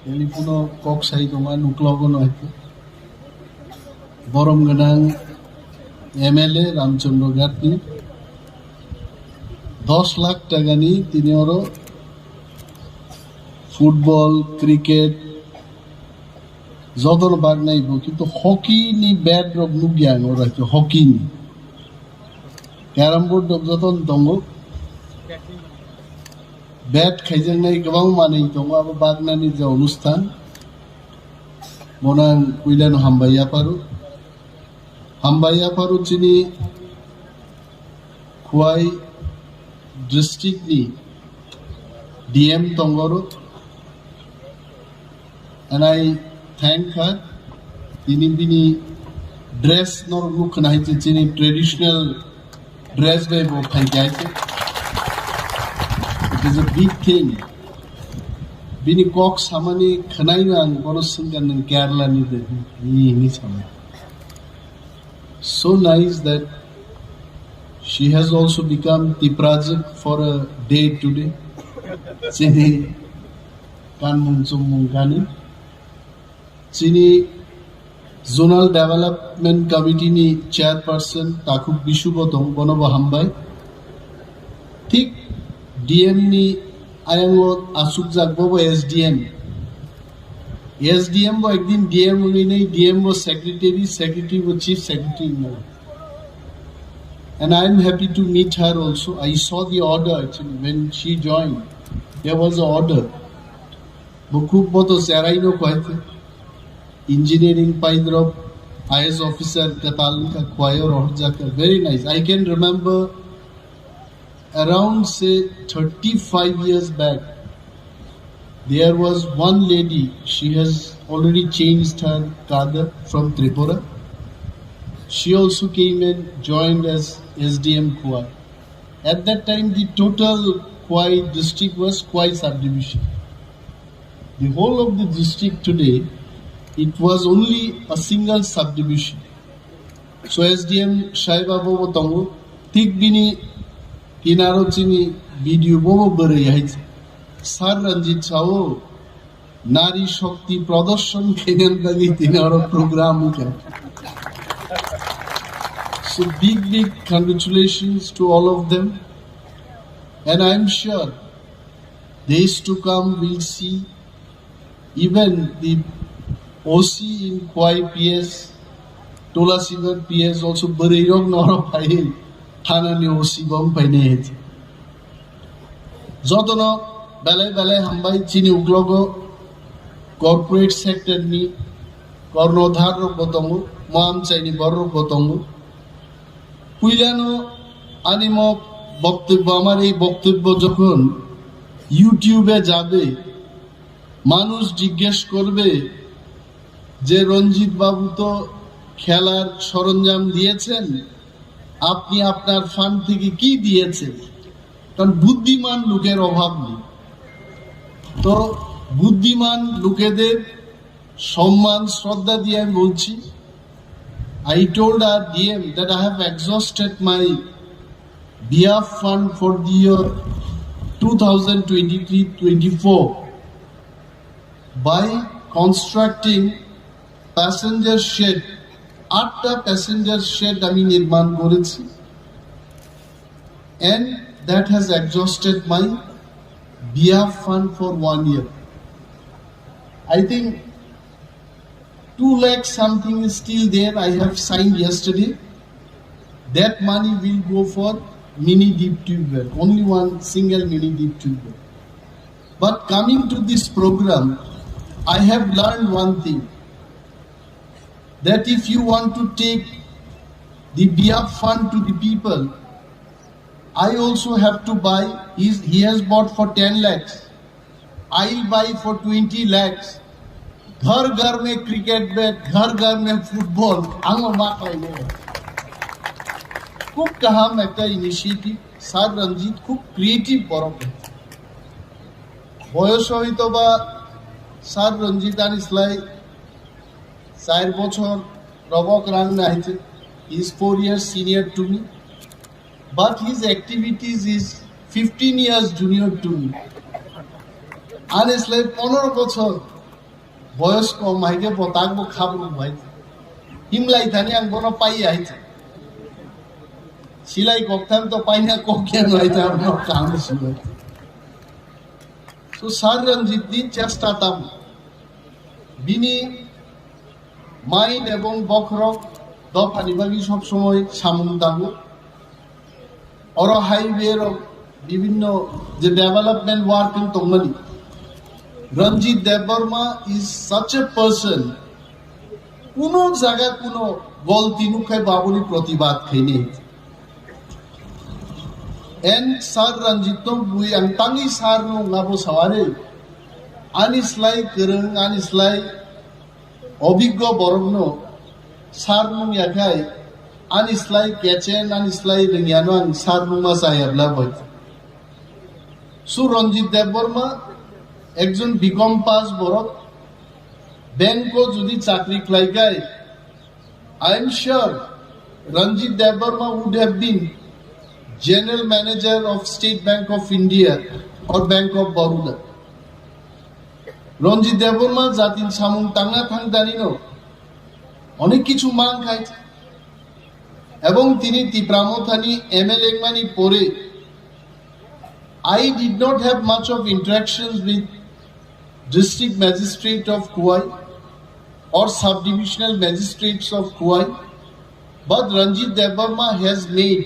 Telepuno kok sai tongan uklogo noite. Borom ganang MLA Ramchandraghat ni 10 lakh টাকা নিয়ে তিনি আরো ফুটবল ক্রিকেট যতন বাগ নাইব কিন্তু হকি নি ব্যাট রব নুগিয়াং ওরা হকি নি ক্যারাম বোর্ড রব যতন দङ ব্যাট খাইজাंनाय गोबां मानै दङ आरो बागनानि जे अनुष्ठान मोनां कुइलानो हामबाया पारु चिनि खुवाई डिस्ट्रिक्ट नि DM Tongoro, and I thank her. Bini dress nor look nahi chini traditional dress by wo khai jaite. It is a big thing. Bini kok samani khanai nang bono singan nang Kerala ni de ni samani. So nice that she has also become the project for a day today. Chini kanmung chumung kani. Chini Zonal Development Committee ni chairperson Takub Bishubotong Bonobo Hambai. Thik DM ni ayango asuk jagbobo SDM. SDM bo ekdin DM uni nei DM bo secretary bo chief secretary no. And I am happy to meet her also. I saw the order actually when she joined. There was an order. Bukub boto seraino kwaite. Engineering Paidrop, IS officer Katalka choir Orjaka. Very nice. I can remember around say 35 years back. There was one lady. She has already changed her cadre from Tripura. She also came and joined as SDM Kwai. At that time, the total Kwai district was Kwai subdivision. The whole of the district today, it was only a single subdivision. So SDM Shaiba Bobo Tongo, Tik Bini Kinaro Chini video Bobo Bere Yaitse. Sir Ranjit Chao Nari Shakti Pradarsan Kenyan Dagi Tinaro program. So big congratulations to all of them. And I am sure days to come we'll see even the OC in Kwai PS, Tola Singer PS also Barayog Noro Pail, Hanani OC Bom Paine. Zotono, Balay Hambai Chini Uklogo, corporate sector ni, Kornodhar Botongo, Moam Chini Borro Botongo, Puilano Animo বক্তব্য আমার এই বক্তব্য যখন ইউটিউবে যাবে মানুষ জিজ্ঞেস করবে যে রঞ্জিত বাবু তো খেলার সরঞ্জাম দিয়েছেন আপনি আপনার ফান্ড থেকে কি দিয়েছেন কারণ বুদ্ধিমান লোকের অভাব নেই তো বুদ্ধিমান লোকেদের সম্মান শ্রদ্ধা দিয়ে আমি বলছি I told our DM that I have exhausted my BF fund for the year 2023-24 by constructing passenger shed. 8টা passenger shed আমি নির্মাণ করেছি and that has exhausted my BF fund for 1 year. I think 2 lakh something is still there. I have signed yesterday. That money will go for mini deep tube well. Only one single mini deep tube well. But coming to this program, I have learned one thing. That if you want to take the BF fund to the people, I also have to buy. He has bought for 10 lakhs. I'll buy for 20 lakhs. घर घर में cricket bat घर घर में football आंगो मा पाइने खूब কাহাম একটা ইনিশিয়েটিভ স্যার রঞ্জিত খুব ক্রিয়েটিভ বড় বয়স হইতো বা স্যার রঞ্জিত আনিসলাই 4 বছর রবক রাং নাইতে he is 4 years senior to me but his activities is 15 years junior to me আনিসলাই 15 বছর বয়স কম হাইকে পতাকবো খাবো ভাই হিমলাই থানি আং বনো পাই আইছে সিলাই ককথান তো পাই না ককেন হইছে আর নো কাম ছিল সো স্যার রঞ্জিত দি চেষ্টা তাম বিনি মাইন এবং বখরক দফানি বাগি সব সময় সামুন দাঙ্গো অর হাইওয়ে বিভিন্ন যে ডেভেলপমেন্ট ওয়ার্ক ইন তংমানি Ranjit Debbarma is such a person কোনো জায়গা কোনো গলতি নুখাই বাবুলি প্রতিবাদ খাইনি and sir Ranjit tong bui ang tangi sar no ngabo saware anislai kereng anislai obiggo borogno sar no yakai anislai kechen anislai ringyano ang sar no ma sayabla boy su Ranjit Debbarma একজন BCom pass বরক Banquo যদি চাকরি ক্লাইকায় I am sure Ranjit Debbarma would have been General Manager of State Bank of India or Bank of Baroda. Ranjit Debbarma জাতিন সামুং টাঙ্গা থাং দানিনো অনেক কিছু মান খাইছে এবং তিনি তিপ্রামথানি MLA মানি পরে I did not have much of interactions with District Magistrate of Kuwai or Subdivisional Magistrates of Kuwai, but Ranjit Debbarma has made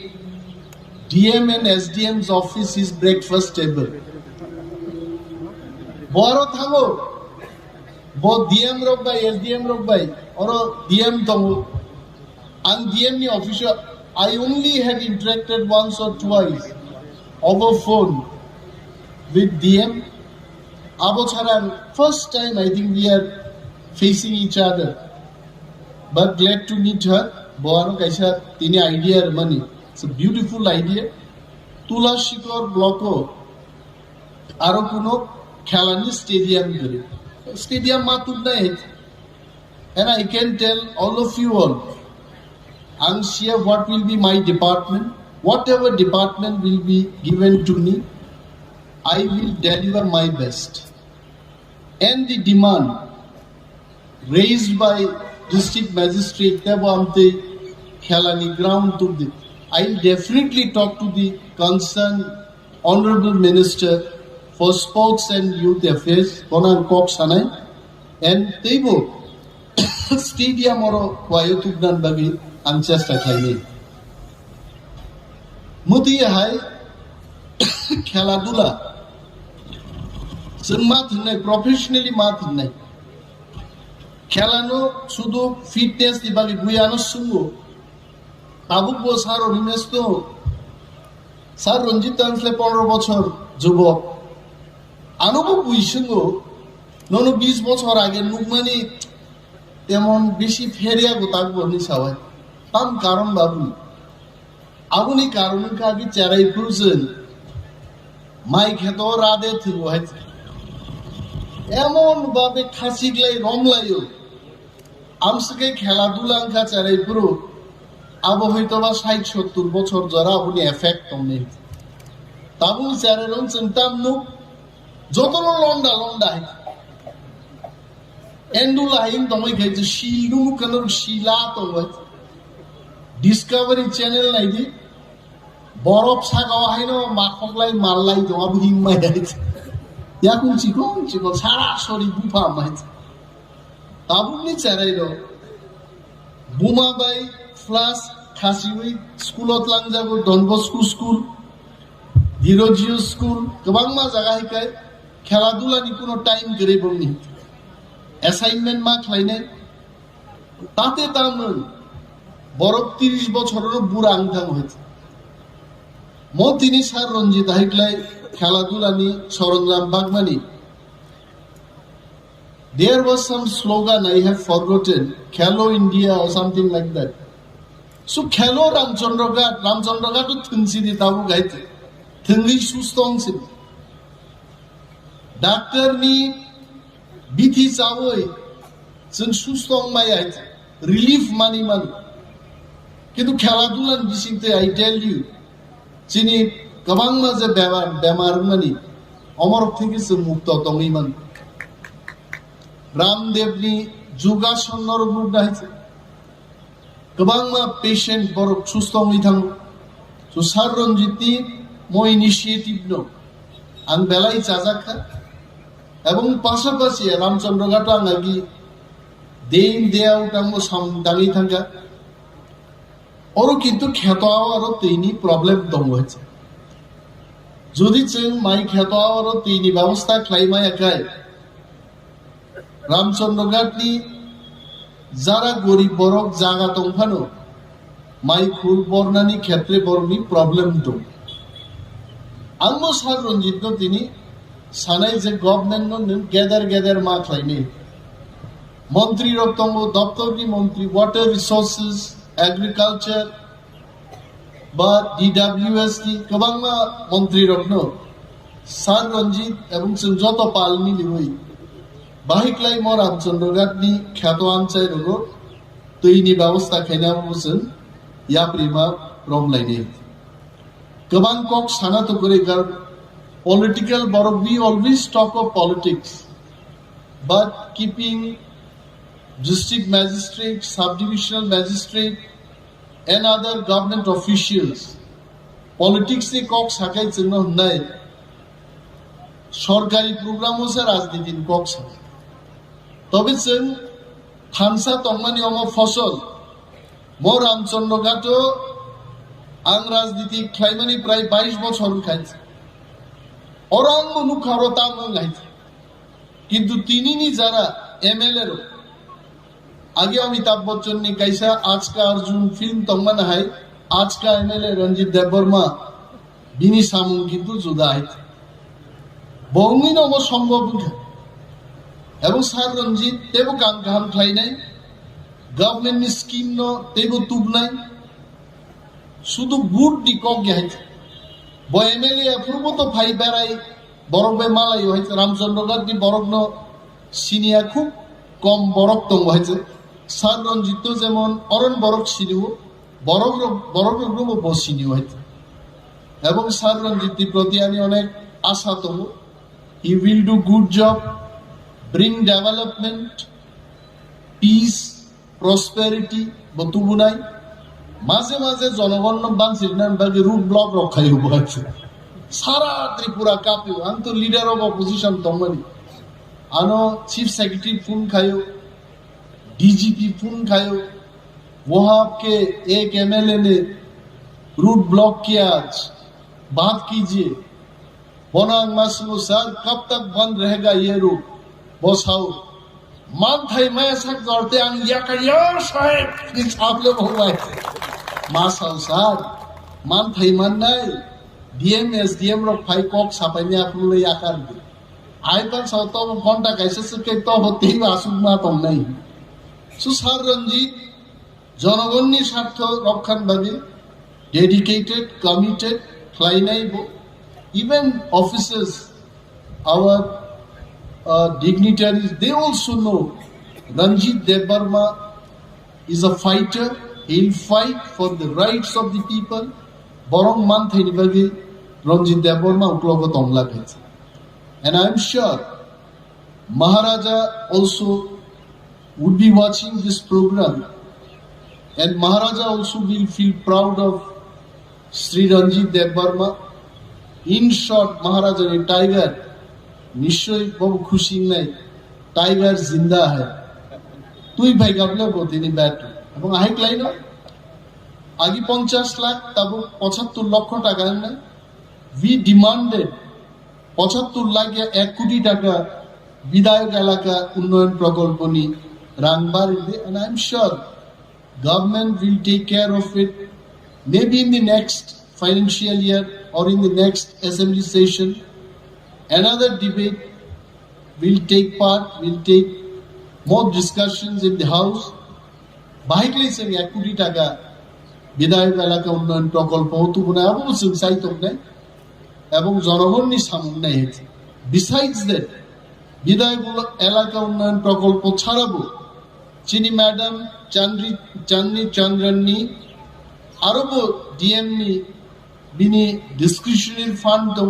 DM and SDM's office his breakfast table. Boro thango, bo DM rok bai, SDM rok bai, or DM thango, and DM ni official. I only had interacted once or twice over phone with DM. Abocharan, first time I think we are facing each other. But glad to meet her. Boano kaisa tini idea money. It's a beautiful idea. Tula Shikor Blocko Aro kuno Khalani Stadium gari. Stadium matud nahi. And I can tell all of you all, I'm sure what will be my department. Whatever department will be given to me, I will deliver my best. And the demand raised by district magistrate Tebamte Khalani ground to the I'll definitely talk to the concerned Honorable Minister for Sports and Youth Affairs, Konan Kok Sanai, and Tebo Stadium or Kwayotugnan Bagi Anchester Kaini. Muti Hai Khaladula. जों मा थुननाय professionally मा थुननाय खेलानो शुद्ध fitness नि बागै बुयानो सुंगो ताबुकबो सार अनिमेस तो सार रंजित तांसले 15 বছর যুবক আনুবো বুইসুঙ্গো ননো 20 বছর আগে নুকমানি তেমন বেশি ফেরিয়া গো তাকবো নি সাওয়াই তাম কারণ বাবু আগুনি কারণ কাগি চেরাই ফুরছেন মাই খেত রাদে থিবো হাই এমন ভাবে খাসিগলাই রমলাইও আমসকে খেলাধুলা আঙ্কা চারাই পুরো আবো হয়তো বা 60-70 বছর যারা আপনি এফেক্ট তমনে তাবু চারে রং চিন্তাম নু যত লন্ডা লন্ডা এন্ডুলা হিন তমই খাইছে শিলু কানোর শিলা তো ডিসকভারি চ্যানেল নাইদি বরফ সাগাও হাইনো মাখকলাই মারলাই তো আবু হিমমাই যাইছে এখন চিকন চিকন সরাসরি বুফা মাইছে তাবুনি চারাইলো বুমাবাই ফ্লাস খাসিউই স্কুলত লাংজাগো ডনবস্কু স্কুল হিরোজিও স্কুল गोबां मा জায়গা হিকাই খেলাধুলানি কোনো টাইম গরে বলনি অ্যাসাইনমেন্ট মা খাইনে তাতে তামন বরফ 30 বছরের বুড়া আংথাম হইছে মো তিনি স্যার রঞ্জিত হাইকলাই খেলাধুলানি সরঞ্জাম বাগমানি There was some slogan I have forgotten, Khelo India or something like that. So Khelo Ramchandraghat to Thunsi di tabu gaite. Thungi sustong si. Doctor ni bithi chawoi. Sun sustong mai aite. Relief money. Kintu kheladulan bisingte I tell you. Chini kabang ma je bemar mani. Omar thiki se mukta tongi man. रामदेवनि जुगासन नरमुग दाहिছে गोबां patient बरक सुस्थङै थाङो so Sir Ranjitनि mo initiative no आं बेलाय जाजाखा এবং পাশাপাশি Ramchandraghat আঙ্গি দেইন দেয়াও tango সামদাঙি থাঙ্গা ওরও কিন্তু খেতোয়াও আরো তৈনি problem দম হয়েছে যদি जों মাই খেতোয়াও আরো তৈনি ব্যবস্থা খাইমাই একাই রামচন্দ্রঘাটনি যারা গরিব বরক জায়গা দंफानो माइ खुल बरनानि क्षेत्रे बरनि प्रॉब्लम दं आंबो सार रंजित दिनै सानाय जे गभर्नमेंट नो गेदेर मा खालायनि मंत्री रक दङ दप्तरनि मंत्री वाटर रिसोर्सेस एग्रीकल्चर बा डीडब्ल्यूएस नि गोबां मंत्री रक नो सार रंजित एवं जों जत पालनि लिबोय बाहिक्लाय म रामचंद्रघाटनि ख्यात आनसाय रगो दैनि व्यवस्था खायनाबो जों याप्रिमा रमलायनि गोबां कक साना तो करे गर political but we always talk of politics but keeping district magistrate subdivisional magistrate and other government officials politics ni kok sakai jeno hnai সরকারি প্রোগ্রাম হচ্ছে রাজনীতির কক সাkai তবে जों থানসা তংমানি অম ফসল মো রামচন্দ্রঘাট आं राजनीति खालायमानि प्राय 22 বছর খাইছে orang menukaro tamang gaitse কিন্তু তিনিনি যারা এমএলএ रो आगे अमिताभ बच्चन ने कैसा आज का अर्जुन फिल्म तंगमान है आज का एमएलए रंजीत देबबर्मा बिनी सामुं किंतु जुदा है बंगनि नम सम्भव एवं सार रंजीत तेबो काम गाहाम खालायनाय गभर्नमेंट नि स्कीम नो तेबो तुबनाय शुधु बुट दि कक गाइছে एमएलए पूर्व तो भाई बेराय बरक बे मालाय हयছে रामचंद्रघाटनि बरकनो सिनिया खूब कम बरक दं हयছে सार रंजित जेमन अरन बरक सिनियो बरक रकमो बसिनियो हयছে এবং सार रंजितनि प्रति आमि अनेक आशा दं he will do good job bring development peace prosperity বতুবুনাই মাঝে মাঝে জনগণ বাংসিরনান বাগে রুট ব্লক রক্ষাই হবো আছে সারা ত্রিপুরা কাঁপিও আন তো লিডার অফ অপোজিশন তমনি আনো चीफ सेक्रेटरी फोन खायो डीजीपी फोन खायो वहां के एक एमएलए ने रूट ब्लॉक किया आज बात कीजिए बनांग मासुमो सर कब तक बंद रहेगा ये रूट बसाओ मान थाई मैं सब जोड़ते आंग या करियो साहेब कि छापले बहुवाय मासाव सार मान थाई मान नाय डीएम एसडीएम रो फाइ कक सापाइने आफुले आकार दे आइपान साउथ घंटा कैसे सके तो होते ही आसुक मा तम নাই सुसार रंजीत जनगणनि स्वार्थ रक्षान भाबे डेडिकेटेड कमिटेड फ्लाइनाइबो even officers our dignitaries they also know Ranjit Debbarma is a fighter he'll fight for the rights of the people borong man thaini bagi Ranjit Debbarma uklogo tongla gaitse and I am sure Maharaja also would be watching this program and Maharaja also will feel proud of Sri Ranjit Debbarma in short Maharaja ne tiger নিশ্চয়ই বহু খুশি নাই tiger জিন্দা है তুই ভাই গাবলে বতিনি bat এবং hike line আগে 50 লাখ তাবো 75 লক্ষ টাকা না উই ডিমান্ডেড 75 লাখ 1 কোটি টাকা বিধায়ক এলাকা উন্নয়ন প্রকল্প নি রাংবার and I am sure government will take care of it maybe in the next financial year or in the next assembly session another debate will take part will take more discussions in the house bahikle se 1 কোটি টাকা বিধায়ক এলাকা উন্নয়ন প্রকল্প হতুবনা অবশ্যই চাইতক নাই এবং জনগণনি সামনে হয়েছে besides that বিধায়ক এলাকা উন্নয়ন প্রকল্প ছাড়াবো চিনি ম্যাডাম চাঁদনি চন্দ্রনি আরবো ডিএম নি বিনি ডিসক্রিশনারি ফান্ড দো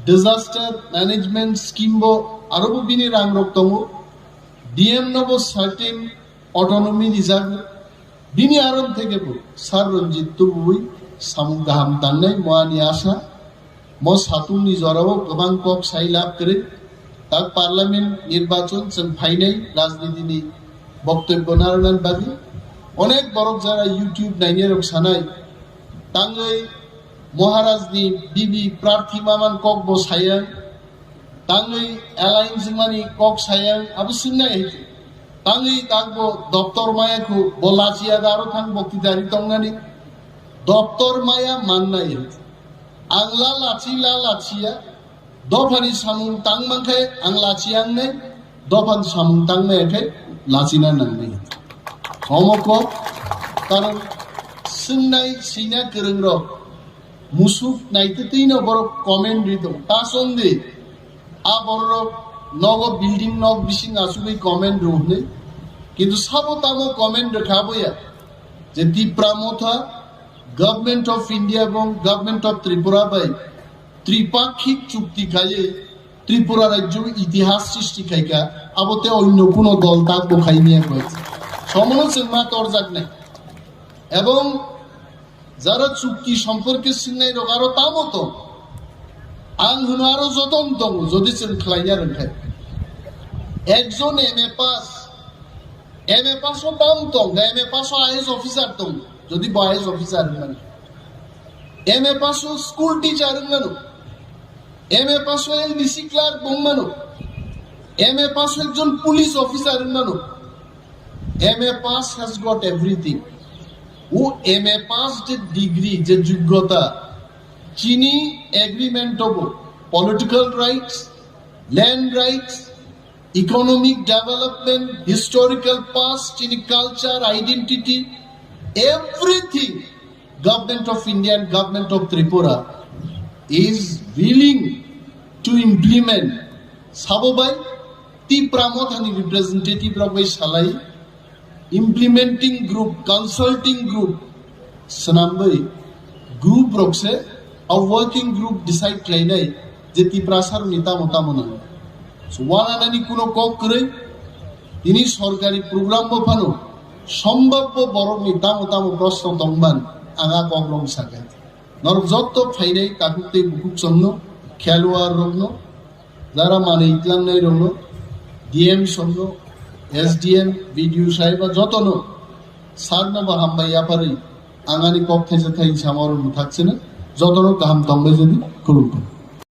disaster management scheme bo arobo bini rang rok tongo DM নব সার্টেন অটোনমি রিজার্ভ বিনি আরন থেকে সার রঞ্জিত তুবুই সামুং গাहाम दाननाय मुवानि आसा म सातुंनि जराव गोबां कक साइ लाभ करे दा पार्लामेन्ट निर्वाचन जों फाइनाय राजनीतिनि बक्तव्य नारनान बागै अनेक बरक जारा यूट्यूब नायनो रक सानाय ताङै महाराजनि बिबि प्रार्थी मामान कक बो साया ताङै एलायन्स मानि कक साया आबो सिंनाय हेतु ताङै दागबो दफ्तर मायाखौ बलाजिया दारो थां बक्तिदारि तंनानि दफ्तर माया माननाय हेतु आंला लाचिया दफानि सामुं तांमांखाय आं लाचियांनाय दफान सामुं तांनायखाय लाचिना नांनाय हमक कारण सोंनाय सैना गोरों रक मुसुक नायतैनो बर कमेन्ट रिदो तासंदे आ बर नग बिल्डिं नग बिसिं आसुबै कमेन्ट रोहने किन्तु साबो तामो कमेन्ट रखाबोया जे दिप्रामथा गवर्नमेंट ऑफ इंडिया এবং गवर्नमेंट ऑफ त्रिपुरा बाय त्रिपाक्षिक चुक्ति खाये त्रिपुरा राज्य इतिहास सृष्टि खायका आबते अन्य कोनो दल ताक बखाइनिया कइছে সমন সিংমা তরজাক নাই এবং যারা চুক্তি সম্পর্কে সিংনাই রগারো তামতো আং হুনো আরো যতন দং যদি সিং খাইয়া রখায় একজন এমএ পাস ও দাম দং এমএ পাস ও আইএস অফিসার দং যদি বয়েস অফিসার মানে এমএ পাস ও স্কুল টিচার মানে এমএ পাস ও এলডিসি ক্লার্ক বং মানে এমএ পাস ও একজন পুলিশ অফিসার মানে MA pass has got everything. वो MA pass the degree जे योग्यता चीनी एग्रीमेंट हो political rights, land rights, economic development, historical past, चीनी culture, identity, everything. Government of India and Government of Tripura is willing to implement. साबोबाई ती प्रामोथानी representative रखबाई सालाई implementing group, consulting group, senambai group rokse a working group decide trainai jeti prasar nita mota mona so wana nani kuno kok kore ini sorkari program bofano সম্ভাব্য বড় নেতা মতা প্রশ্ন তংবান আগা কগ্রম সাকা নর যত ফাইনাই কাকুতে বুকুক চন্ন খেলোয়াড় রগ্ন যারা মানে ইতলাম নাই রগ্ন ডিএম সন্ন एसडीएम वीडियो साहेब जतनो सारना बाहामबाया पारै आंगानि कक थाइसे थाइ सामार मुथाकसेनो जतनो गाहाम तंबाय जदि खुलुमबाय।